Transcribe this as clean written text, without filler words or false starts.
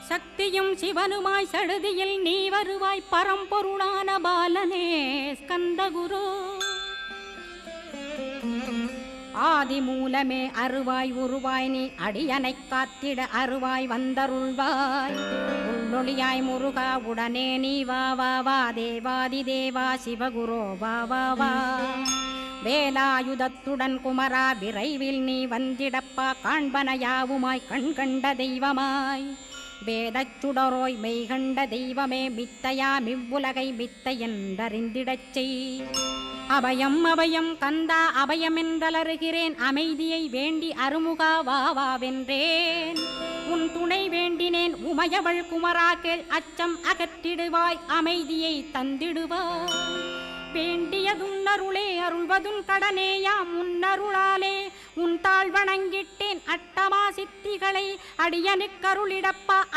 சக்தியும் சிவனுமாய் சடுதியில் நீ வருவாய் பரம்பொருளான பாலனே ஸ்கந்தகுரு. ஆதி மூலமே அருவாய் உருவாய் நீ அடியனைக் காத்திட அருவாய் வந்தருள்வாய். உள்ளொளியாய் முருகா உடனே நீ வா வா வா தேவாதி தேவா சிவகுரோ வா வா வா. வேலாயுதத்துடன் குமரா விரைவில் நீ வந்திடப்பா காண்பன யாவுமாய் கண் கண்ட தெய்வமாய். வேதச் சுடரோய் மெய்கண்ட தெய்வமே மித்தையா மிவ்வுலகை மித்தை என்றறிந்திடச் செய். அபயம் அபயம் கந்தா அபயமென்றலறுகிறேன் அமைதியை வேண்டி அருமுகா வா வா வென்றேன். உன் துணை வேண்டினேன் உமையவள் குமரா கேள் அச்சம் அகற்றிடுவாய் அமைதியை தந்திடுவாய். வேண்டியதுன் அருளே அருள்வதுன் கடனேயாம் உன்னருளாலே உன் தாழ் வணங்கிட்டேன் அட்டமா சித்திகளை அடியனுக்கருளிடப்பா.